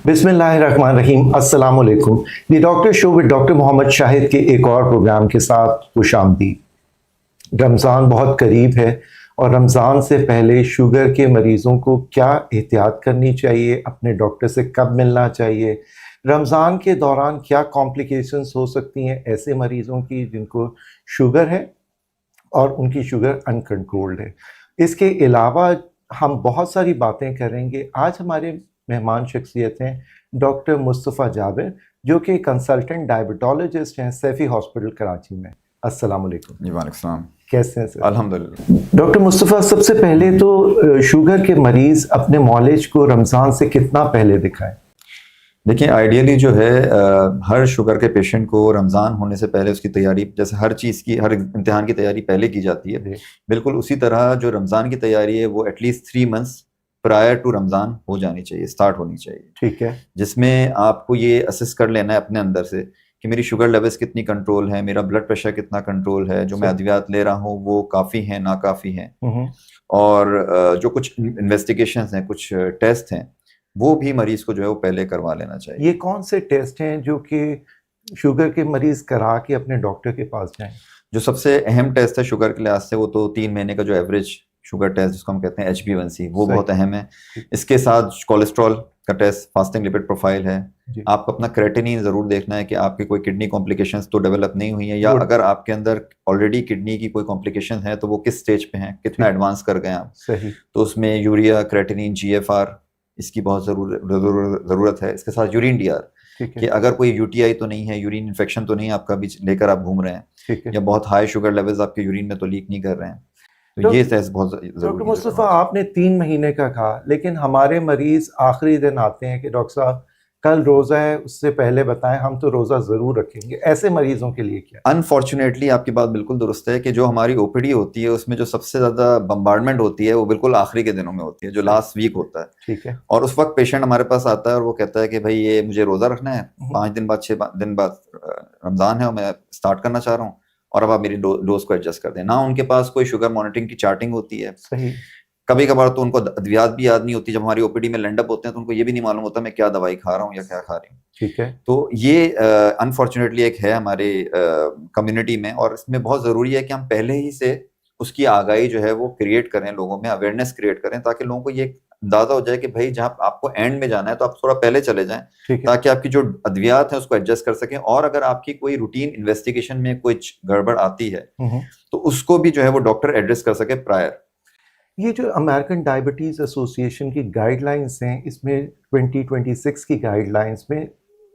बिस्मिल्लाहिर्रहमानिर्रहीम, अस्सलाम वालेकुम। The doctor show with doctor Mohammad Shahid के एक और प्रोग्राम के साथ खुशामदीद। रमज़ान बहुत करीब है और रमज़ान से पहले शुगर के मरीज़ों को क्या एहतियात करनी चाहिए, अपने डॉक्टर से कब मिलना चाहिए, रमज़ान के दौरान क्या कॉम्प्लिकेशंस हो सकती हैं ऐसे मरीज़ों की जिनको शुगर है और उनकी शुगर अनकंट्रोल्ड है। इसके अलावा हम बहुत सारी बातें करेंगे। आज हमारे मेहमान शख्सियत हैं डॉक्टर मुस्तफ़ा जाबिर, जो कि कंसल्टेंट डायबिटोलॉजिस्ट हैं सैफी हॉस्पिटल कराची में। अस्सलाम वालेकुम। जी वालेकुम सलाम। कैसे हैं सर? अल्हम्दुलिल्लाह। डॉक्टर मुस्तफ़ा, सबसे पहले तो शुगर के मरीज़ अपने मौलिज को रमज़ान से कितना पहले दिखाएं? देखिए, आइडियली जो है हर शुगर के पेशेंट को रमज़ान होने से पहले उसकी तैयारी, जैसे हर चीज़ की, हर इम्तिहान की तैयारी पहले की जाती है, बिल्कुल उसी तरह जो रमज़ान की तैयारी है वो at least 3 months prior to Ramzan हो जानी चाहिए, स्टार्ट होनी चाहिए। ठीक है। जिसमें आपको ये असेस कर लेना है अपने अंदर से कि मेरी शुगर लेवल्स कितनी कंट्रोल है, मेरा ब्लड प्रेशर कितना कंट्रोल है, जो मैं अद्वियात ले रहा हूँ वो काफ़ी हैं, नाकाफ़ी हैं, और जो कुछ इन्वेस्टिगेशंस हैं, कुछ टेस्ट हैं, वो भी मरीज को जो है वो पहले करवा लेना चाहिए। ये कौन से टेस्ट हैं जो कि शुगर के मरीज करा के अपने डॉक्टर के पास जाएं? जो सबसे अहम टेस्ट है शुगर के लिहाज से वो तो 3 महीने का जो एवरेज शुगर टेस्ट जिसको हम कहते हैं HbA1c, वो बहुत अहम है। इसके साथ कोलेस्ट्रॉल का टेस्ट, फास्टिंग लिपिड प्रोफाइल है। आपको अपना क्रेटिनिन जरूर देखना है कि आपकी कोई किडनी कॉम्प्लिकेशंस तो डेवलप नहीं हुई है, या अगर आपके अंदर ऑलरेडी किडनी की कोई कॉम्प्लिकेशन है तो वो किस स्टेज पे हैं, कितना एडवांस कर गए आप। सही। तो उसमें यूरिया, क्रेटिनिन, GFR इसकी बहुत ज़रूरत है। इसके साथ यूरिन DR कि अगर कोई UTI तो नहीं है, यूरिन इन्फेक्शन तो नहीं आपका भी लेकर आप घूम रहे हैं, या बहुत हाई शुगर लेवल्स आपके यूरिन में तो लीक नहीं कर रहे हैं, तो ये टेस्ट बहुत जरूरी है। डॉक्टर मुस्तफ़ा, आपने 3 महीने का कहा, लेकिन हमारे मरीज आखिरी दिन आते हैं कि डॉक्टर साहब कल रोज़ा है, उससे पहले बताएं, हम तो रोज़ा ज़रूर रखेंगे। ऐसे मरीजों के लिए क्या? अनफॉर्चुनेटली आपकी बात बिल्कुल दुरुस्त है कि जो हमारी OPD होती है उसमें जो सबसे ज़्यादा बम्बार्डमेंट होती है वो बिल्कुल आखिरी के दिनों में होती है, जो लास्ट वीक होता है। ठीक है। और उस वक्त पेशेंट हमारे पास आता है और वो कहता है कि भाई ये मुझे रोज़ा रखना है, 5 दिन बाद 6 दिन बाद रमज़ान है और मैं स्टार्ट करना चाह रहा हूँ, और अब आप मेरी डोज को एडजस्ट कर दें। ना उनके पास कोई शुगर मॉनिटरिंग की चार्टिंग होती है। सही। कभी कभार तो उनको अद्वियात भी याद नहीं होती। जब हमारी OPD में लैंड अप होते हैं तो उनको ये भी नहीं मालूम होता मैं क्या दवाई खा रहा हूँ या क्या खा रही हूँ। ठीक है। तो ये अनफॉर्चुनेटली एक है हमारे कम्युनिटी में, और इसमें बहुत ज़रूरी है कि हम पहले ही से उसकी आगाही जो है वो क्रिएट करें, लोगों में अवेयरनेस क्रिएट करें, ताकि लोगों को ये अंदाजा हो जाए कि भाई जहाँ आपको एंड में जाना है तो आप थोड़ा पहले चले जाएं, ताकि आपकी जो अद्वियात है उसको एडजस्ट कर सकें। और अगर आपकी कोई रूटीन इन्वेस्टिगेशन में कुछ गड़बड़ आती है तो उसको भी जो है वो डॉक्टर एड्रेस कर सके प्रायर। ये जो अमेरिकन डायबिटीज़ एसोसिएशन की गाइडलाइंस हैं, इसमें 2026 की गाइडलाइंस में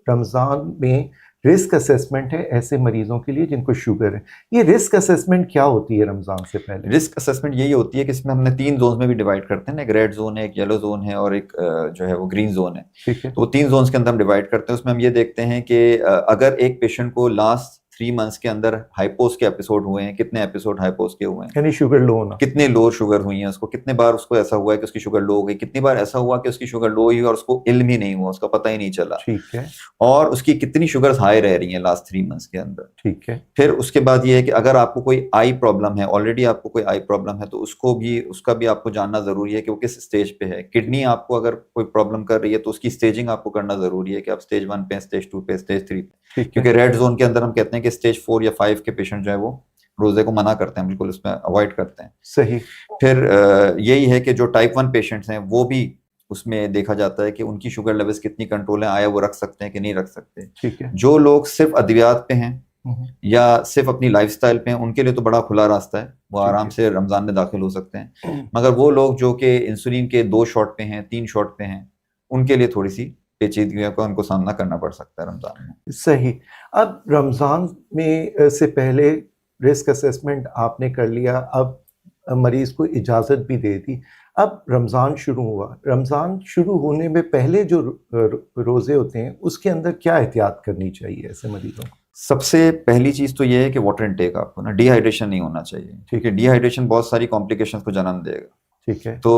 रमज़ान में रिस्क असेसमेंट है ऐसे मरीजों के लिए जिनको शुगर है। ये रिस्क असेसमेंट क्या होती है रमज़ान से पहले? रिस्क असेसमेंट यही होती है कि इसमें हमने 3 जोन में भी डिवाइड करते हैं ना, एक रेड जोन है, एक येलो जोन है, और एक जो है वो ग्रीन जोन है। ठीक है। तो 3 जोन्स के अंदर हम डिवाइड करते हैं। उसमें हम ये देखते हैं कि अगर एक पेशेंट को लास्ट 3 मंथ्स के अंदर हाइपोस के एपिसोड हुए हैं, कितने एपिसोड हाइपोस के हुए हैं, यानी शुगर लो होना, कितने लो शुगर हुई है उसको, कितने बार उसको ऐसा हुआ है कि उसकी शुगर लो हो गई, कितनी बार ऐसा हुआ कि उसकी शुगर लो हुई और उसको इल्म ही नहीं हुआ, उसका पता ही नहीं चला। ठीक है। और उसकी कितनी शुगर हाई रह रही है लास्ट 3 मंथ्स के अंदर। ठीक है। फिर उसके बाद ये है कि अगर आपको कोई आई प्रॉब्लम है, ऑलरेडी आपको कोई आई प्रॉब्लम है, तो उसका भी आपको जानना जरूरी है कि वो किस स्टेज पे है। किडनी आपको अगर कोई प्रॉब्लम कर रही है तो उसकी स्टेजिंग आपको करना जरूरी है कि आप स्टेज 1 पे, स्टेज 2 पे, स्टेज 3 पे। क्योंकि रेड जोन के अंदर हम कहते हैं कि स्टेज 4 या 5 के पेशेंट जो है वो रोजे को मना करते हैं, बिल्कुल उसमें अवॉइड करते हैं। सही। फिर यही है कि जो टाइप 1 पेशेंट्स हैं वो भी उसमें देखा जाता है कि उनकी शुगर लेवल्स कितनी कंट्रोल है, आया वो रख सकते हैं कि नहीं रख सकते। ठीक है। जो लोग सिर्फ अद्वियात पे हैं या सिर्फ अपनी लाइफस्टाइल पे हैं, उनके लिए तो बड़ा खुला रास्ता है, वो आराम से रमजान में दाखिल हो सकते हैं। मगर वो लोग जो कि इंसुलिन के 2 शॉट पे हैं, 3 शॉट पे हैं, उनके लिए थोड़ी सी पेचीदगियों का उनको सामना करना पड़ सकता है रमजान में। सही। अब रमजान में से पहले रिस्क असेसमेंट आपने कर लिया, अब मरीज को इजाज़त भी दे दी, अब रमज़ान शुरू हुआ। रमज़ान शुरू होने में पहले जो रोज़े होते हैं उसके अंदर क्या एहतियात करनी चाहिए ऐसे मरीजों को? सबसे पहली चीज़ तो ये है कि वाटर इनटेक आपको ना, डिहाइड्रेशन नहीं होना चाहिए। ठीक है। डिहाइड्रेशन बहुत सारी कॉम्प्लिकेशंस को जन्म देगा। ठीक है। तो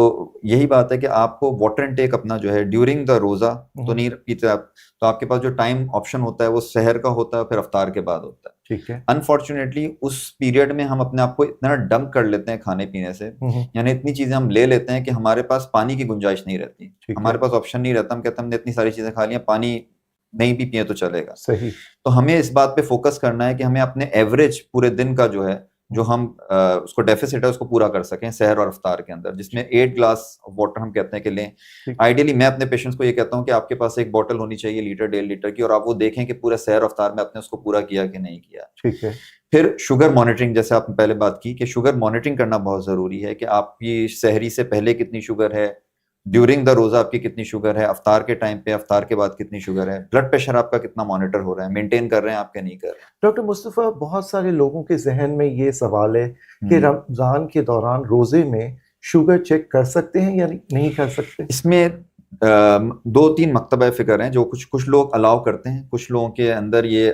यही बात है कि आपको वाटर इनटेक अपना जो है ड्यूरिंग द रोज़ा तो नहीं पीते आप, तो आपके पास जो टाइम ऑप्शन होता है वो सहर का होता है, फिर अफ्तार के बाद होता है। ठीक है। अनफॉर्चुनेटली उस पीरियड में हम अपने आप को इतना डंप कर लेते हैं खाने पीने से, यानी इतनी चीजें हम ले लेते हैं कि हमारे पास पानी की गुंजाइश नहीं रहती, हमारे पास ऑप्शन नहीं रहता। हम कहते हैं हमने इतनी सारी चीजें खा ली हैं, पानी नहीं भी पिए तो चलेगा। सही। तो हमें इस बात पे फोकस करना है कि हमें अपने एवरेज पूरे दिन का जो है, जो हम उसको डेफिसिट है उसको पूरा कर सकें सहर और अफ्तार के अंदर, जिसमें 8 ग्लास वाटर हम कहते हैं कि लें। आइडियली मैं अपने पेशेंट्स को ये कहता हूँ कि आपके पास एक बोतल होनी चाहिए लीटर 1.5 लीटर की, और आप वो देखें कि पूरे सहर अफ्तार में आपने उसको पूरा किया कि नहीं किया। ठीक है। फिर शुगर मॉनिटरिंग, जैसे आपने पहले बात की कि शुगर मॉनिटरिंग करना बहुत जरूरी है कि आपकी सहरी से पहले कितनी शुगर है, ड्यूरिंग द रोजा आपकी कितनी शुगर है, अफ्तार के टाइम पे, अफ्तार के बाद कितनी शुगर है, ब्लड प्रेशर आपका कितना मॉनिटर हो रहा है, मेंटेन कर रहे हैं आपके नहीं कर रहे हैं। डॉक्टर मुस्तफ़ा, बहुत सारे लोगों के जहन में ये सवाल है कि रमजान के दौरान रोजे में शुगर चेक कर सकते हैं या नहीं कर सकते? इसमें 2-3 मकतबा फिक्र हैं जो कुछ लोग अलाउ करते हैं, कुछ लोगों के अंदर ये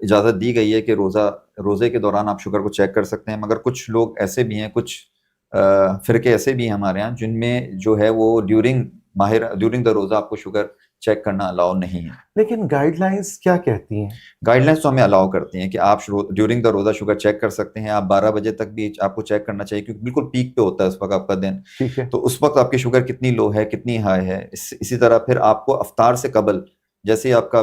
इजाजत दी गई है कि रोजे के दौरान आप शुगर को चेक कर सकते हैं, मगर कुछ लोग ऐसे भी हैं, कुछ फिरके ऐसे भी हैं हमारे यहाँ जिनमें जो है वो ड्यूरिंग द रोजा आपको शुगर चेक करना अलाउ नहीं है। लेकिन गाइडलाइंस क्या कहती हैं? गाइडलाइंस तो हमें अलाउ करती हैं कि आप ड्यूरिंग द रोजा शुगर चेक कर सकते हैं, आप 12 बजे तक भी आपको चेक करना चाहिए, क्योंकि बिल्कुल पीक पे होता है उस वक्त आपका दिन। ठीक है। तो उस वक्त आपकी शुगर कितनी लो है, कितनी हाई है। इसी तरह फिर आपको अफ्तार से कबल, जैसे ही आपका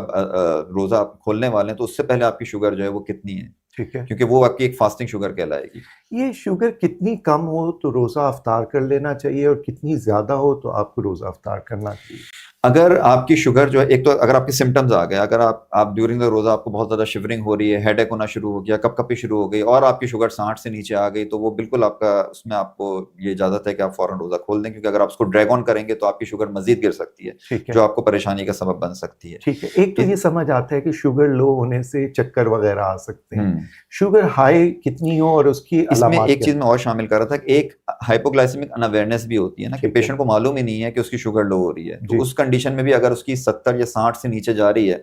रोजा आप खोलने वाले हैं, तो उससे पहले आपकी शुगर जो है वो कितनी है, ठीक है, क्योंकि वो आपकी एक फास्टिंग शुगर कहलाएगी। ये शुगर कितनी कम हो तो रोजा अफ्तार कर लेना चाहिए और कितनी ज्यादा हो तो आपको रोजा अफ्तार करना चाहिए? अगर आपकी शुगर जो है, एक तो अगर आपके सिम्टम्स आ गए, अगर आप ड्यूरिंग द रोजा आपको बहुत ज्यादा शिवरिंग हो रही है, हेडेक होना शुरू हो गया, कपकपी शुरू हो गई, और आपकी शुगर 60 से नीचे आ गई, तो वो बिल्कुल आपका, उसमें आपको ये इजाजत है कि आप फौरन रोजा खोल दें, क्योंकि अगर आप उसको ड्रैग ऑन करेंगे तो आपकी शुगर मजीद गिर सकती है, जो आपको परेशानी का सबब बन सकती है। ठीक है। एक तो ये समझ आता है कि शुगर लो होने से चक्कर वगैरह आ सकते हैं, शुगर हाई कितनी हो और उसकी इसमें एक चीज मैं और शामिल कर रहा था कि एक हाइपोग्लाइसेमिक अनअवेयरनेस भी होती है ना, कि पेशेंट को मालूम ही नहीं है कि उसकी शुगर लो हो रही है। तो उस कंडीशन में भी अगर उसकी 70 या 60 से नीचे जा रही है,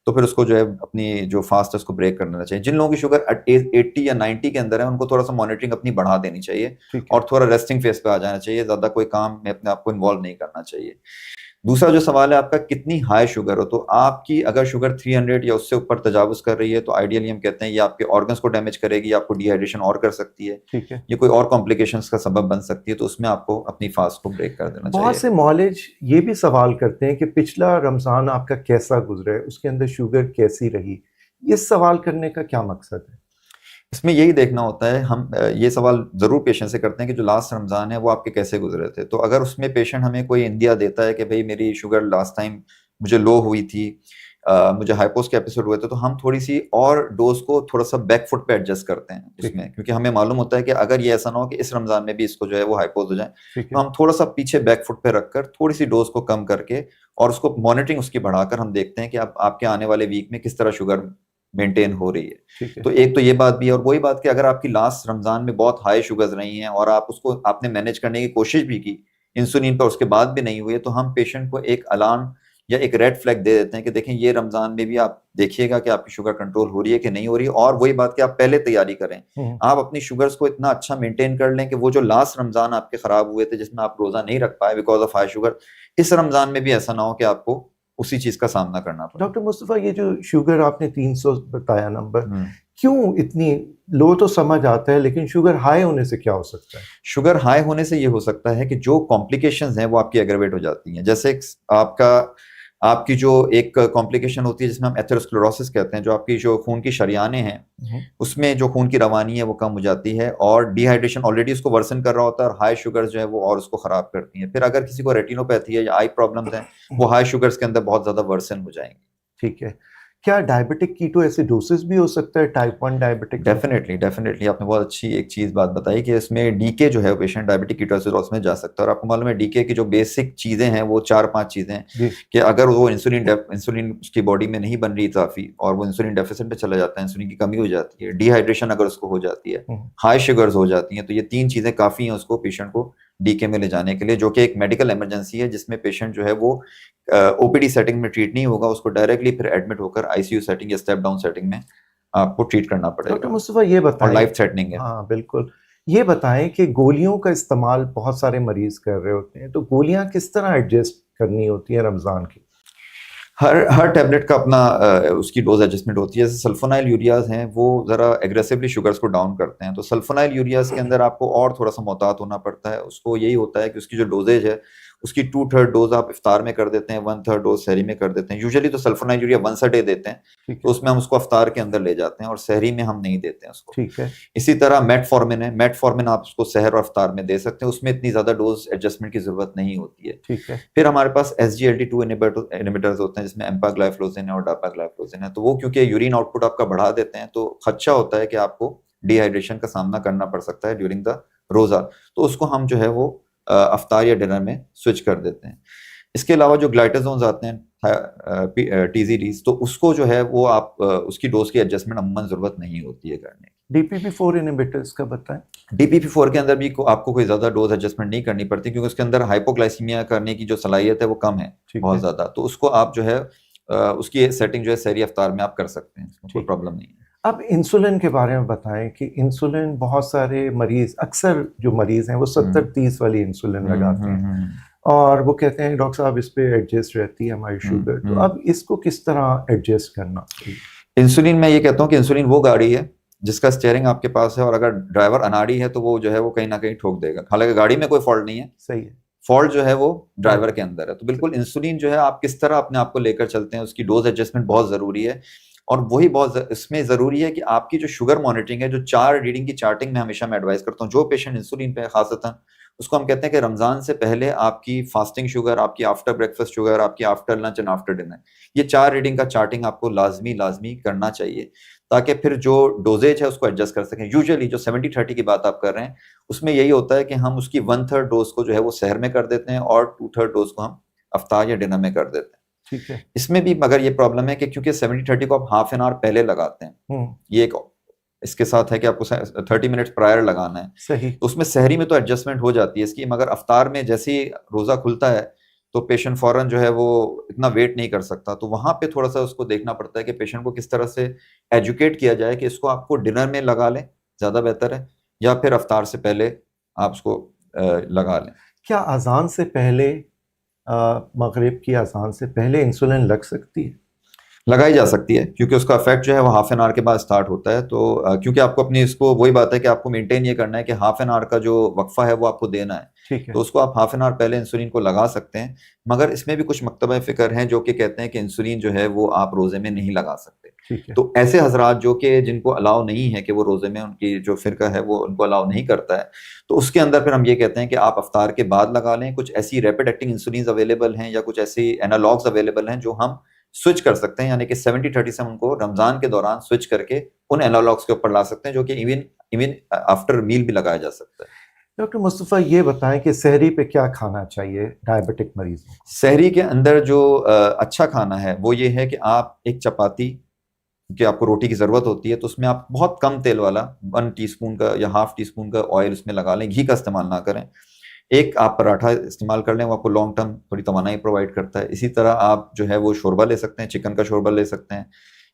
तो फिर उसको जो है अपनी जो फास्ट है उसको ब्रेक कर देना चाहिए। जिन लोगों की शुगर 80 या 90 के अंदर है, उनको थोड़ा सा मॉनिटरिंग अपनी बढ़ा देनी चाहिए और थोड़ा रेस्टिंग फेस पे आ जाना चाहिए, ज्यादा कोई काम में अपने आप को इन्वॉल्व नहीं करना चाहिए। दूसरा जो सवाल है आपका, कितनी हाई शुगर हो, तो आपकी अगर शुगर 300 या उससे ऊपर तजावुज कर रही है, तो आइडियली हम कहते हैं ये आपके ऑर्गन्स को डैमेज करेगी, आपको डिहाइड्रेशन और कर सकती है, ठीक है, ये कोई और कॉम्प्लिकेशंस का सबब बन सकती है, तो उसमें आपको अपनी फास्ट को ब्रेक कर देना चाहिए। बहुत से मौलिज ये भी सवाल करते हैं कि पिछला रमजान आपका कैसा गुजरा है, उसके अंदर शुगर कैसी रही। इस सवाल करने का क्या मकसद है? इसमें यही देखना होता है, हम ये सवाल जरूर पेशेंट से करते हैं कि जो लास्ट रमजान है वो आपके कैसे गुजरे थे। तो अगर उसमें पेशेंट हमें कोई इंदिया देता है कि भाई मेरी शुगर लास्ट टाइम मुझे लो हुई थी, मुझे हाइपोस के एपिसोड हुए थे, तो हम थोड़ी सी और डोज को थोड़ा सा बैक फुट पे एडजस्ट करते हैं उसमें, क्योंकि हमें मालूम होता है कि अगर ये ऐसा ना हो कि इस रमजान में भी इसको जो है वो हाइपोस हो जाए, तो हम थोड़ा सा पीछे बैक फुट पे रखकर थोड़ी सी डोज को कम करके और उसको मॉनिटरिंग उसकी बढ़ाकर हम देखते हैं कि आपके आने वाले वीक में किस तरह शुगर मेंटेन हो रही है। तो एक तो ये बात भी है, और वही बात कि अगर आपकी लास्ट रमजान में बहुत हाई शुगर्स रही हैं और आपने मैनेज करने की कोशिश भी की इंसुलिन पर, उसके बाद भी नहीं हुई है, तो हम पेशेंट को एक अलार्म या एक रेड फ्लैग दे देते हैं कि देखें ये रमजान में भी आप देखिएगा कि आपकी शुगर कंट्रोल हो रही है कि नहीं हो रही है। और वही बात कि आप पहले तैयारी करें, आप अपनी शुगर्स को इतना अच्छा मेंटेन कर लें कि वो जो लास्ट रमजान आपके खराब हुए थे जिसमें आप रोजा नहीं रख पाए बिकॉज ऑफ हाई शुगर, इस रमजान में भी ऐसा ना हो कि आपको उसी चीज का सामना करना पड़े। डॉक्टर मुस्तफा, ये जो शुगर आपने 300 बताया नंबर, क्यों इतनी लो तो समझ आता है, लेकिन शुगर हाई होने से क्या हो सकता है? शुगर हाई होने से ये हो सकता है कि जो कॉम्प्लिकेशंस हैं वो आपकी एग्रेवेट हो जाती हैं। जैसे आपकी जो एक कॉम्प्लिकेशन होती है जिसमें हम एथेरोस्क्लेरोसिस कहते हैं, जो आपकी जो खून की शरियानें हैं उसमें जो खून की रवानी है वो कम हो जाती है, और डिहाइड्रेशन ऑलरेडी उसको वर्सन कर रहा होता है, और हाई शुगर्स जो है वो और उसको खराब करती हैं। फिर अगर किसी को रेटिनोपैथी है या आई प्रॉब्लम्स हैं, वो हाई शुगर्स के अंदर बहुत ज्यादा वर्सन हो जाएंगे। ठीक है। क्या डायबिटिक कीटोएसिडोसिस भी हो सकता है, टाइप 1 डायबिटिक? डेफिनेटली आपने बहुत अच्छी एक चीज बात बताई कि इसमें डीके जो है पेशेंट डायबिटिक कीटोएसिडोसिस में जा सकता है। और आपको मालूम है डीके की जो बेसिक चीजें हैं वो 4-5 चीजें हैं कि अगर वो इंसुलिन उसकी बॉडी में नहीं बन रही काफी और वो इंसुलिन डेफिसिट में चला जाता है, इंसुलिन की कमी हो जाती है, डिहाइड्रेशन अगर उसको हो जाती है, हाई शुगर्स हो जाती हैं, तो ये 3 चीजें काफी हैं उसको पेशेंट को डीके में ले जाने के लिए, जो कि एक मेडिकल इमरजेंसी है जिसमें पेशेंट जो है वो ओपीडी सेटिंग में ट्रीट नहीं होगा, उसको डायरेक्टली फिर एडमिट होकर आईसीयू सेटिंग या स्टेप डाउन सेटिंग में आपको ट्रीट करना पड़ेगा। डॉक्टर मुस्तफा ये बताएं, और लाइफ थ्रेटनिंग है। हाँ बिल्कुल, ये बताएं कि गोलियों का इस्तेमाल बहुत सारे मरीज कर रहे होते हैं, तो गोलियां किस तरह एडजस्ट करनी होती है रमजान की? हर टैबलेट का अपना उसकी डोज एडजस्टमेंट होती है। जैसे सल्फोनाइल यूरियाज हैं वो ज़रा एग्रेसिवली शुगर्स को डाउन करते हैं, तो सल्फोनाइल यूरियाज के अंदर आपको और थोड़ा सा मोहतात होना पड़ता है। उसको यही होता है कि उसकी जो डोजेज है उसकी 2/3 डोज आप इफ्तार में कर देते हैं, 1/3 डोज सहरी में कर देते हैं। यूजुअली तो sulphonyl urea once a day देते हैं, ठीक तो है। उसमें हम उसको इफ्तार के अंदर ले जाते हैं और सहरी में हम नहीं देते हैं उसको। ठीक है। इसी तरह मेटफॉर्मिन है, मेटफॉर्मिन आप उसको सहर और इफ्तार में दे सकते हैं, उसमें इतनी ज़्यादा डोज एडजस्टमेंट की ज़रूरत नहीं होती है। ठीक है। फिर हमारे पास SGLT2 इनिबिटर्स होते हैं जिसमें एम्पाग्लाइफ्लोजिन है और डापाग्लाइफ्लोजिन है, तो वो क्योंकि यूरिन आउटपुट आपका बढ़ा देते हैं तो खदशा होता है कि आपको डिहाइड्रेशन का सामना करना पड़ सकता है ड्यूरिंग द रोजा, तो उसको हम जो है वो अफ्तार या डिनर में स्विच कर देते हैं। इसके अलावा जो ग्लाइटाजोन्स आते हैं TZDs, तो उसको जो है वो आप उसकी डोज की एडजस्टमेंट अमूमन जरूरत नहीं होती है करने की। DPP-4 इनहिबिटर्स का बताएं। DPP-4 के अंदर भी आपको कोई ज्यादा डोज एडजस्टमेंट नहीं करनी पड़ती क्योंकि उसके अंदर हाइपोग्लाइसीमिया करने की जो सलाहियत है वो कम है बहुत ज्यादा, तो उसको आप जो है उसकी सेटिंग जो है सहरी अफ्तार में आप कर सकते हैं, कोई प्रॉब्लम नहीं है। अब इंसुलिन के बारे में बताएं कि इंसुलिन बहुत सारे मरीज, अक्सर जो मरीज हैं वो 70-30 वाली इंसुलिन लगाते हैं और वो कहते हैं डॉक्टर साहब इस पे एडजस्ट रहती है हमारी शुगर, तो अब इसको किस तरह एडजस्ट करना चाहिए? इंसुलिन मैं ये कहता हूँ कि इंसुलिन वो गाड़ी है जिसका स्टीयरिंग आपके पास है और अगर ड्राइवर अनाड़ी है तो वो जो है वो कहीं ना कहीं ठोक देगा। हालांकि गाड़ी में कोई फॉल्ट नहीं है, सही है, फॉल्ट जो है वो ड्राइवर के अंदर है। तो बिल्कुल इंसुलिन जो है आप किस तरह अपने आप को लेकर चलते हैं उसकी डोज एडजस्टमेंट बहुत जरूरी है। और वही बहुत इसमें जरूरी है कि आपकी जो शुगर मॉनिटरिंग है, जो 4 रीडिंग की चार्टिंग में हमेशा मैं एडवाइस करता हूँ जो पेशेंट इंसुलिन पे खासतन, उसको हम कहते हैं कि रमजान से पहले आपकी फास्टिंग शुगर, आपकी आफ्टर ब्रेकफास्ट शुगर, आपकी after lunch and after dinner, ये 4 रीडिंग का चार्टिंग आपको लाजमी करना चाहिए ताकि फिर जो डोजेज है उसको एडजस्ट कर सकें। यूजुअली जो 70-30 की बात आप कर रहे हैं उसमें यही होता है कि हम उसकी 1/3 डोज को जो है वो सहर में कर देते हैं और 2/3 डोज को हम अफ्तार या डिनर में कर देते हैं। ठीक है। इसमें भी मगर ये प्रॉब्लम है कि क्योंकि 70-30 को आप हाफ एन आवर पहले लगाते हैं, ये एक इसके साथ है कि आपको 30 मिनट्स प्रायर लगाना है, सही, तो उसमें सहरी में तो एडजस्टमेंट हो जाती है इसकी, मगर अफ्तार में जैसे ही रोजा खुलता है तो पेशेंट फौरन जो है वो इतना वेट नहीं कर सकता, तो वहां पे थोड़ा सा उसको देखना पड़ता है कि पेशेंट को किस तरह से एजुकेट किया जाए कि इसको आपको डिनर में लगा लें ज्यादा बेहतर है या फिर अफ्तार से पहले आप उसको लगा लें। क्या अजान से पहले, मगरिब की अजान से पहले इंसुलिन लग सकती है? लगाई जा सकती है क्योंकि उसका इफेक्ट जो है वो हाफ एन आवर के बाद स्टार्ट होता है, तो क्योंकि आपको अपनी इसको वही बात है कि आपको मेंटेन ये करना है कि हाफ एन आवर का जो वक्फा है वो आपको देना है, ठीक है। तो उसको आप हाफ एन आवर पहले इंसुलिन को लगा सकते हैं। मगर इसमें भी कुछ मकतबा फिक्र हैं जो कि कहते हैं कि इंसुलिन जो है वो आप रोजे में नहीं लगा सकते। ठीक है। तो ऐसे हजरात जो कि जिनको अलाउ नहीं है कि वो रोजे में, उनकी जो फिरका है वो उनको अलाउ नहीं करता है, तो उसके अंदर फिर हम ये कहते हैं कि आप अफ्तार के बाद लगा लें। कुछ ऐसी रैपिड एक्टिंग इंसुलिन अवेलेबल हैं या कुछ ऐसी एनालॉग्स अवेलेबल हैं जो हम स्विच कर सकते हैं, यानी कि 70-30 से उनको रमजान के दौरान स्विच करके उन एनालॉग्स के ऊपर ला सकते हैं जो कि इवन आफ्टर मील भी लगाया जा सकता है। डॉक्टर मुस्तफ़ा ये बताएं कि सहरी पे क्या खाना चाहिए डायबिटिक मरीजों को? सहरी के अंदर जो अच्छा खाना है वो ये है कि आप एक चपाती, कि आपको रोटी की ज़रूरत होती है तो उसमें आप बहुत कम तेल वाला 1 टीस्पून का या हाफ टीस्पून का ऑयल उसमें लगा लें, घी का इस्तेमाल ना करें। एक आप पराठा इस्तेमाल कर लें, वो आपको लॉन्ग टर्म थोड़ी तवानाई प्रोवाइड करता है। इसी तरह आप जो है वो शोरबा ले सकते हैं, चिकन का शोरबा ले सकते हैं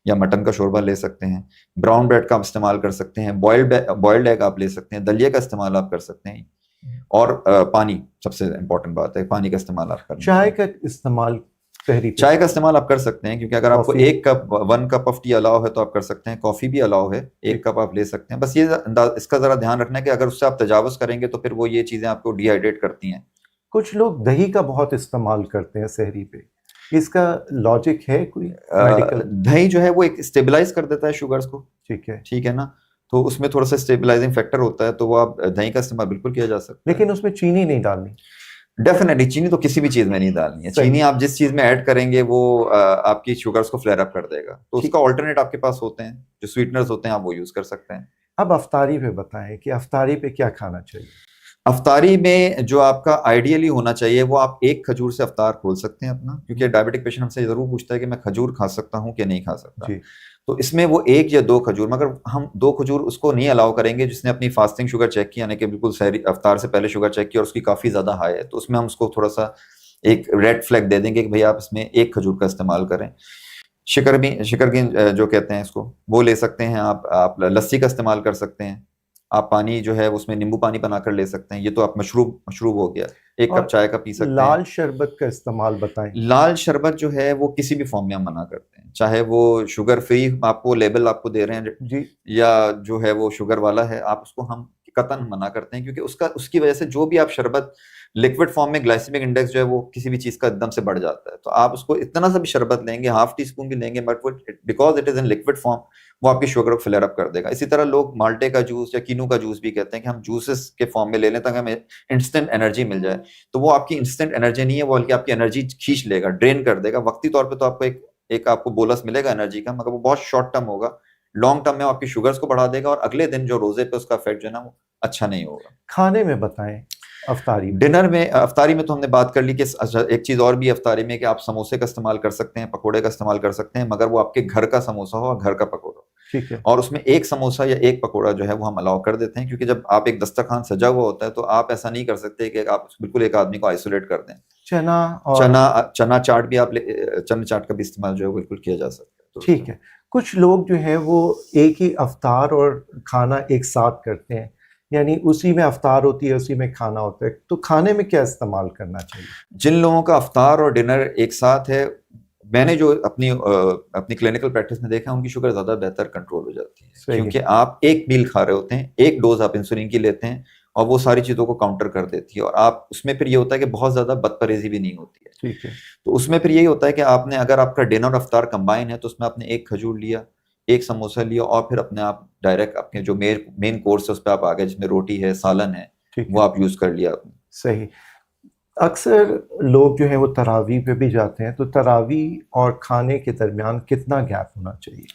या मटन का शोरबा ले सकते हैं। ब्राउन ब्रेड का आप इस्तेमाल कर सकते हैं, बॉयल्ड एग आप ले सकते हैं, दलिया का इस्तेमाल आप कर सकते हैं और पानी सबसे इंपॉर्टेंट बात है, पानी का इस्तेमाल आप करें। चाय का इस्तेमाल, चाय का इस्तेमाल आप कर सकते हैं क्योंकि अगर आपको 1 कप ऑफ टी अलाउ है तो आप कर सकते हैं, कॉफी भी अलाउ है, 1 कप आप ले सकते हैं। बस ये इसका जरा ध्यान रखना है कि अगर उससे आप तजावुज करेंगे तो फिर वो ये चीजें आपको डिहाइड्रेट करती हैं। कुछ लोग दही का बहुत इस्तेमाल करते हैं सहरी पे, इसका लॉजिक है कोई मेडिकल? दही जो है वो एक स्टेबलाइज कर देता है शुगर्स को, ठीक है ना, तो उसमें थोड़ा सा स्टेबलाइजिंग फैक्टर होता है, तो वो आप दही का इस्तेमाल बिल्कुल किया जा सकता है। लेकिन उसमें चीनी नहीं डालनी? डेफिनेटली चीनी तो किसी भी चीज में नहीं डालनी है। चीनी आप जिस चीज में ऐड करेंगे वो आपकी शुगर्स को फ्लेयर अप कर देगा, तो उसका ऑल्टरनेट आपके पास होते हैं, जो स्वीटनर्स होते हैं आप वो यूज कर सकते हैं। अब अफ्तारी पे बताएं कि अफ्तारी पे क्या खाना चाहिए? अफ्तारी में जो आपका आइडियली होना चाहिए वो आप 1 खजूर से अफ्तार खोल सकते हैं अपना, क्योंकि डायबिटिक पेशेंट हमसे जरूर पूछता है कि मैं खजूर खा सकता हूँ कि नहीं खा सकता, तो इसमें वो 1 या 2 खजूर, मगर हम 2 खजूर उसको नहीं अलाउ करेंगे जिसने अपनी फास्टिंग शुगर चेक की, यानी कि बिल्कुल सहरी अफ्तार से पहले शुगर चेक की और उसकी काफ़ी ज़्यादा हाई है, तो उसमें हम उसको थोड़ा सा एक रेड फ्लैग दे देंगे कि भाई आप इसमें 1 खजूर का इस्तेमाल करें। शिकर की जो कहते हैं इसको वो ले सकते हैं आप लस्सी का इस्तेमाल कर सकते हैं, आप पानी जो है उसमें नींबू पानी बनाकर ले सकते हैं, ये तो आप मशरूब हो गया, एक कप और चाय का पी सकते हैं। लाल शरबत का इस्तेमाल बताएं। लाल शरबत जो है वो किसी भी फॉर्म में हम मना करते हैं, चाहे वो शुगर फ्री आपको लेबल आपको दे रहे हैं जी या जो है वो शुगर वाला है, आप उसको हम कतन मना करते हैं, क्योंकि उसकी वजह से जो भी आप शरबत लिक्विड फॉर्म में ग्लाइसेमिक इंडेक्स जो है वो किसी भी चीज का एकदम से बढ़ जाता है। तो आप उसको इतना सा भी शरबत लेंगे, हाफ टी स्पून भी लेंगे, बट वो because it is in liquid form वो आपकी शुगर को फ्लेयर अप कर देगा। इसी तरह लोग माल्टे का जूस या कीनू का जूस भी कहते हैं कि हम जूसेस के फॉर्म में ले लें ताकि हमें इंस्टेंट एनर्जी मिल जाए। तो वो आपकी इंस्टेंट एनर्जी नहीं है, वो बल्कि आपकी एनर्जी खींच लेगा, ड्रेन कर देगा। वक्ती तौर पे तो आपको एक आपको बोलस मिलेगा एनर्जी का, मगर वो बहुत शॉर्ट टर्म होगा। लॉन्ग टर्म में वो आपकी शुगर्स को बढ़ा देगा और अगले दिन जो रोजे पे उसका इफेक्ट जो है ना वो अच्छा नहीं होगा। खाने में बताएं, अफ्तारी में। डिनर में, अफ्तारी में तो हमने बात कर ली कि एक चीज और भी अफ्तारी में कि आप समोसे का इस्तेमाल कर सकते हैं, पकोड़े का इस्तेमाल कर सकते हैं, मगर वो आपके घर का समोसा हो और घर का पकोड़ा हो। ठीक है। और उसमें एक समोसा या एक पकोड़ा जो है वो हम अलाउ कर देते हैं, क्योंकि जब आप एक दस्तरखान सजा हुआ होता है तो आप ऐसा नहीं कर सकते कि आप बिल्कुल एक आदमी को आइसोलेट कर दें। चना और चना चाट भी चना चाट का भी इस्तेमाल जो है बिल्कुल किया जा सकता है। तो ठीक है। कुछ लोग जो है वो एक ही अफ्तार और खाना एक साथ करते हैं, यानी उसी में अफ्तार होती है उसी में खाना होता है, तो खाने में क्या इस्तेमाल करना चाहिए? जिन लोगों का अफ्तार और डिनर एक साथ है, मैंने जो अपनी क्लिनिकल प्रैक्टिस में देखा है, उनकी शुगर ज्यादा बेहतर कंट्रोल हो जाती है, सही है। क्योंकि आप एक मील खा रहे होते हैं, एक डोज आप इंसुलिन की लेते हैं और वो सारी चीजों को काउंटर कर देती है। और आप उसमें फिर ये होता है कि बहुत ज्यादा बदपरहेजी भी नहीं होती है। ठीक है। तो उसमें फिर यही होता है कि आपने, अगर आपका डिनर और अफ्तार कंबाइन है, तो उसमें आपने एक खजूर लिया, एक समोसा लिया और फिर अपने आप डायरेक्ट अपने जो मेन कोर्स है उस पर आप आ गए, जिसमें रोटी है, सालन है, ठीक वो है। आप यूज कर लिया आपने। सही। अक्सर लोग जो है वो तरावी पे भी जाते हैं, तो तरावी और खाने के दरमियान कितना गैप होना चाहिए?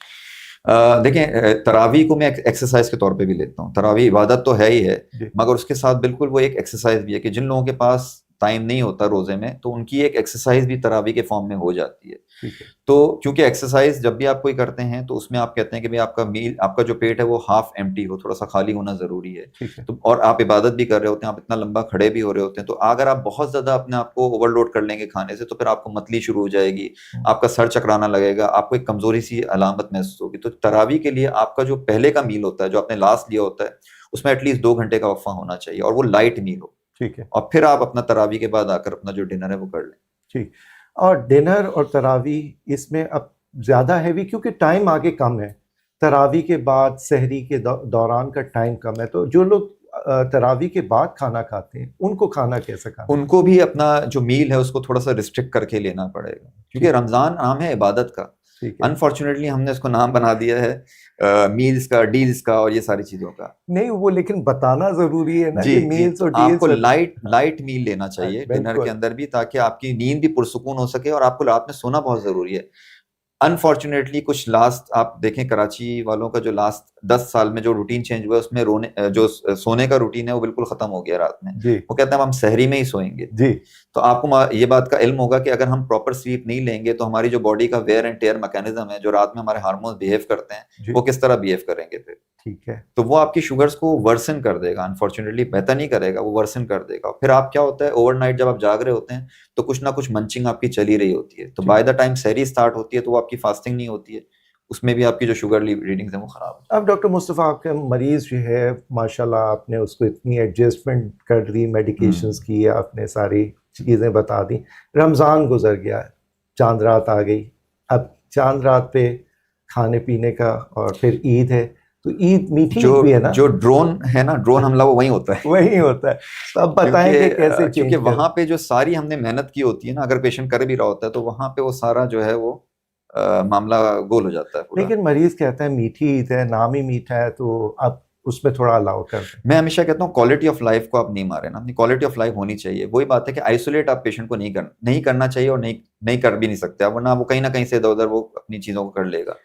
देखें, तरावी को मैं एक्सरसाइज के तौर पे भी लेता हूँ। तरावी इबादत तो है ही है, जी मगर उसके साथ बिल्कुल वो एक एक्सरसाइज भी है कि जिन लोगों के पास टाइम नहीं होता रोजे में, तो उनकी एक एक्सरसाइज भी तरावी के फॉर्म में हो जाती है। ठीक है। तो क्योंकि एक्सरसाइज जब भी आप कोई करते हैं तो उसमें आप कहते हैं कि भाई आपका जो पेट है वो हाफ एम्प्टी हो, थोड़ा सा खाली होना जरूरी है। ठीक है। तो और आप इबादत भी कर रहे होते हैं, आप इतना लंबा खड़े भी हो रहे होते हैं, तो अगर आप बहुत ज्यादा अपने आप को ओवरलोड कर लेंगे खाने से, तो फिर आपको मतली शुरू हो जाएगी, आपका सर चकराना लगेगा, आपको एक कमजोरी सी अलामत महसूस होगी। तो तरावी के लिए आपका जो पहले का मील होता है, जो आपने लास्ट लिया होता है, उसमें एटलीस्ट 2 घंटे का वक्फा होना चाहिए और वो लाइट मील हो। ठीक है। और फिर आप अपना तरावी के बाद आकर अपना जो डिनर है वो कर लें। ठीक। और डिनर और तरावी इसमें अब ज़्यादा हैवी, क्योंकि टाइम आगे कम है। तरावी के बाद सहरी के दौरान का टाइम कम है, तो जो लोग तरावी के बाद खाना खाते हैं उनको खाना कैसे खाना? उनको भी अपना जो मील है उसको थोड़ा सा रिस्ट्रिक्ट करके लेना पड़ेगा, क्योंकि ठीक। रमजान नाम है इबादत का। ठीक है। अनफॉर्चुनेटली हमने इसको नाम बना दिया है मील्स का, डील्स का और ये सारी चीजों का। नहीं, वो लेकिन बताना जरूरी है ना जी कि जी, मील्स तो और डील्स आपको लाइट मील लेना चाहिए डिनर बिल्कुल। के अंदर भी, ताकि आपकी नींद भी पुरसुकून हो सके और आपको रात में सोना बहुत जरूरी है। अनफॉर्चुनेटली कुछ लास्ट आप देखें, कराची वालों का जो लास्ट 10 साल में जो रूटीन चेंज हुआ है, उसमें जो सोने का रूटीन है वो बिल्कुल खत्म हो गया रात में। जी वो कहते हैं हम सहरी में ही सोएंगे। जी तो आपको ये बात का इल्म होगा कि अगर हम प्रॉपर स्लीप नहीं लेंगे तो हमारी जो बॉडी का वेयर एंड टेयर मैकेनिज्म है, जो रात में हमारे हार्मोन्स बिहेव करते हैं, जी। वो किस तरह बिहेव करेंगे फिर। ठीक है। तो वो आपकी शुगर्स को वर्सन कर देगा, अनफॉर्चुनेटली बेहतर नहीं करेगा, वो वर्सन कर देगा। फिर आप क्या होता है, ओवरनाइट जब आप जाग रहे होते हैं तो कुछ ना कुछ मंचिंग आपकी चली रही होती है, तो बाय द टाइम सहरी स्टार्ट होती है तो वो आपकी फास्टिंग नहीं होती है, उसमें भी आपकी जो शुगर रीडिंग्स हैं वो खराब हो। अब डॉक्टर मुस्तफ़ा, आपका मरीज जो है माशाल्लाह, आपने उसको इतनी एडजस्टमेंट कर दी, मेडिकेशंस की, आपने सारी चीज़ें बता दी। रमज़ान गुजर गया, चांद रात आ गई। अब चांद रात पे खाने पीने का, और फिर ईद है, तो ईद मीठी ईद भी है ना? जो ड्रोन है ना, ड्रोन हमला वो वही होता है। वही होता है। तो अब बताएं कि कैसे क्योंकि चेंज वहां पे जो सारी हमने मेहनत की होती है ना, अगर पेशेंट कर भी रहा होता है तो वहां पे वो सारा जो है वो मामला गोल हो जाता है पूरा। लेकिन मरीज कहता है मीठी ईद है, नाम ही मीठा है, तो अब उसमें थोड़ा अलाउ कर दें। मैं हमेशा कहता हूँ क्वालिटी ऑफ लाइफ को आप नहीं मारे ना, अपनी क्वालिटी ऑफ लाइफ होनी चाहिए। वही बात है कि आइसोलेट आप पेशेंट को नहीं करना चाहिए, और नहीं कर भी नहीं सकते आप, वरना वो कहीं ना कहीं से इधर उधर वो अपनी चीजों को कर लेगा।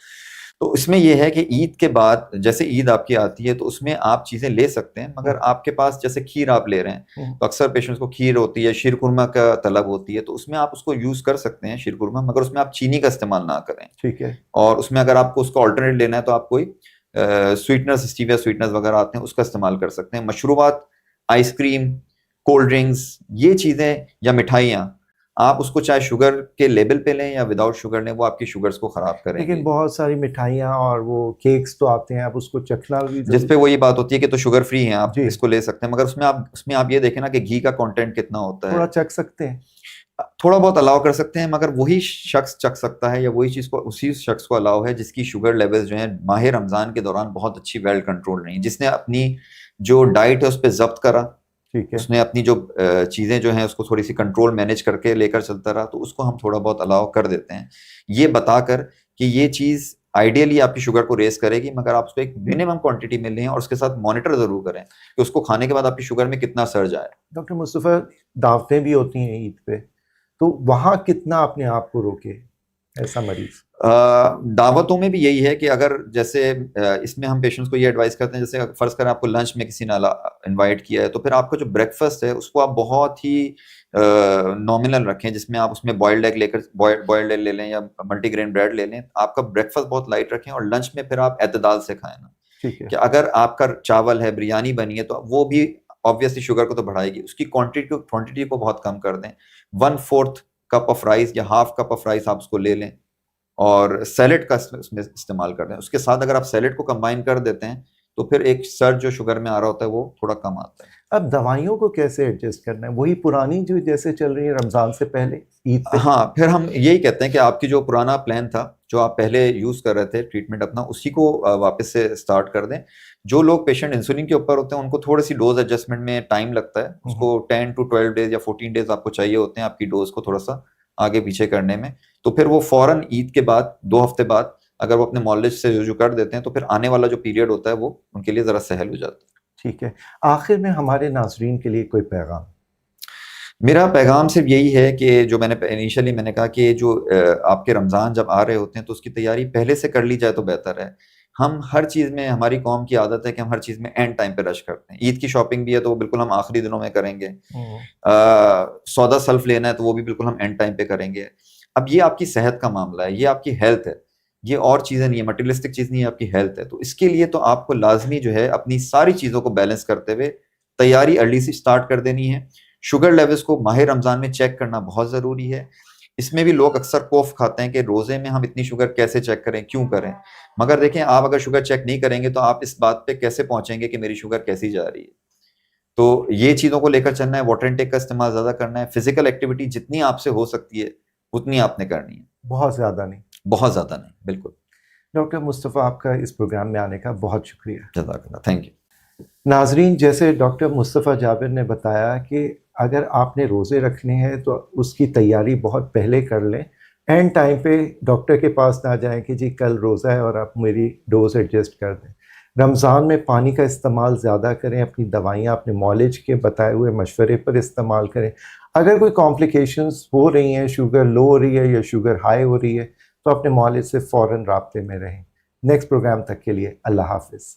तो इसमें यह है कि ईद के बाद जैसे ईद आपकी आती है तो उसमें आप चीजें ले सकते हैं, मगर आपके पास जैसे खीर आप ले रहे हैं तो अक्सर पेशेंट्स को खीर होती है, शीर खुरमा का तलब होती है, तो उसमें आप उसको यूज कर सकते हैं शीर खुरमा, मगर उसमें आप चीनी का इस्तेमाल ना करें। ठीक है। और उसमें अगर आपको उसका ऑल्टरनेट लेना है तो आप कोई स्वीटनर्स, स्टीविया स्वीटनर्स वगैरह आते हैं, उसका इस्तेमाल कर सकते हैं। मशरूबात, आइसक्रीम, कोल्ड ड्रिंक्स, ये चीजें या मिठाइयाँ आप उसको चाहे शुगर के लेवल पे लें या विदाउट शुगर लें, वो आपकी शुगर्स को खराब करेंगे। लेकिन बहुत सारी मिठाइयाँ और वो केक्स तो आते हैं, आप उसको चखना भी जिस पे वो ये बात होती है कि तो शुगर फ्री है, आप जी। इसको ले सकते हैं, मगर उसमें आप ये देखें ना कि घी का कंटेंट कितना होता थोड़ा है। चख सकते हैं। थोड़ा बहुत अलाउ कर सकते हैं, मगर वही शख्स चख सकता है या वही चीज़ को उसी शख्स को अलाउ है जिसकी शुगर लेवल्स जो हैं माह रमज़ान के दौरान बहुत अच्छी वेल कंट्रोल रही, जिसने अपनी जो डाइट है उस पर जब्त करा, ठीक है। उसने अपनी जो चीज़ें जो हैं उसको थोड़ी सी कंट्रोल मैनेज करके लेकर चलता रहा, तो उसको हम थोड़ा बहुत अलाउ कर देते हैं, ये बताकर कि ये चीज़ आइडियली आपकी शुगर को रेस करेगी, मगर आप उसको एक मिनिमम क्वांटिटी में लें और उसके साथ मॉनिटर ज़रूर करें कि उसको खाने के बाद आपकी शुगर में कितना सर्ज आए। डॉक्टर मुस्तफ़ा, दावतें भी होती हैं ईद पे, तो वहाँ कितना अपने आप को रोके ऐसा मरीज? दावतों में भी यही है कि अगर जैसे इसमें हम पेशेंट्स को ये एडवाइस करते हैं, जैसे फर्ज करें आपको लंच में किसी ने इनवाइट किया है, तो फिर आपका जो ब्रेकफास्ट है उसको आप बहुत ही नॉमिनल रखें, जिसमें आप उसमें बॉइल्ड एग ले लें या मल्टीग्रेन ब्रेड ले लें, आपका ब्रेकफास्ट बहुत लाइट रखें और लंच में फिर आप एतदाल से खाएं ना। ठीक है। कि अगर आपका चावल है, बिरयानी बनी है, तो वो भी ऑब्वियसली शुगर को तो बढ़ाएगी, उसकी क्वांटिटी को बहुत कम कर दें। 1/4 कप ऑफ राइस या हाफ कप ऑफ राइस आप उसको ले लें और सैलेड का उसमें इस्तेमाल कर दें। उसके साथ अगर आप सैलेड को कंबाइन कर देते हैं तो फिर एक सर्ज जो शुगर में आ रहा होता है वो थोड़ा कम आता है। अब दवाइयों को कैसे एडजस्ट करना है? वही पुरानी जो जैसे चल रही है रमज़ान से पहले, ईद पे? हाँ, फिर हम यही कहते हैं कि आपकी जो पुराना प्लान था, जो आप पहले यूज़ कर रहे थे ट्रीटमेंट अपना, उसी को वापस से स्टार्ट कर दें। जो लोग पेशेंट इंसुलिन के ऊपर होते हैं उनको थोड़ी-सी डोज़ एडजस्टमेंट में टाइम लगता है। उसको 10 टू 12 डेज़ या 14 डेज़ आपको चाहिए होते हैं आपकी डोज़ को थोड़ा-सा आगे-पीछे करने में। तो फिर वो फ़ौरन ईद के बाद 2 हफ्ते बाद अगर वो अपने मौलिज से रुजू कर देते हैं, तो फिर आने वाला जो पीरियड होता है वो उनके लिए ज़रा सहल हो जाता है। ठीक है। आखिर में हमारे नाज़रीन के लिए कोई पैगाम? मेरा पैगाम सिर्फ यही है कि जो इनिशियली मैंने कहा कि जो आपके रमज़ान जब आ रहे होते हैं तो उसकी तैयारी पहले से कर ली जाए तो बेहतर है। हम हर चीज़ में, हमारी कौम की आदत है कि हम हर चीज़ में एंड टाइम पे रश करते हैं। ईद की शॉपिंग भी है तो वो बिल्कुल हम आखिरी दिनों में करेंगे। सौदा सल्फ लेना है तो वो भी बिल्कुल हम एंड टाइम पे करेंगे। अब ये आपकी सेहत का मामला है, ये आपकी हेल्थ है, ये और चीज़ें नहीं है, मटेरियलिस्टिक चीज़ नहीं है, आपकी हेल्थ है। तो इसके लिए तो आपको लाज़मी जो है अपनी सारी चीज़ों को बैलेंस करते हुए तैयारी अर्ली से स्टार्ट कर देनी है। शुगर लेवल्स को माह रमज़ान में चेक करना बहुत ज़रूरी है। इसमें भी लोग अक्सर खौफ खाते हैं कि रोज़े में हम इतनी शुगर कैसे चेक करें, क्यों करें? मगर देखें, आप अगर शुगर चेक नहीं करेंगे तो आप इस बात पे कैसे पहुँचेंगे कि मेरी शुगर कैसी जा रही है? तो ये चीज़ों को लेकर चलना है, वाटर इनटेक का इस्तेमाल ज़्यादा करना है, फिज़िकल एक्टिविटी जितनी आपसे हो सकती है, उतनी आपने करनी है। बहुत ज़्यादा नहीं। बहुत ज़्यादा नहीं, बिल्कुल। डॉक्टर मुस्तफ़ा, आपका इस प्रोग्राम में आने का बहुत शुक्रिया। जज़ाकल्लाह, थैंक यू। नाज़रीन, जैसे डॉक्टर मुस्तफ़ा जाबिर ने बताया कि अगर आपने रोज़े रखने हैं तो उसकी तैयारी बहुत पहले कर लें। एंड टाइम पे डॉक्टर के पास ना जाएं कि जी कल रोज़ा है और आप मेरी डोज़ एडजस्ट कर दें। रमज़ान में पानी का इस्तेमाल ज़्यादा करें, अपनी दवाइयाँ अपने मौलिज के बताए हुए मशवरे पर इस्तेमाल करें। अगर कोई कॉम्प्लिकेशंस हो रही हैं, शुगर लो हो रही है या शुगर हाई हो रही है, तो अपने मौलिज से फ़ौरन राब्ते में रहें। नेक्स्ट प्रोग्राम तक के लिए अल्लाह हाफ़िज़।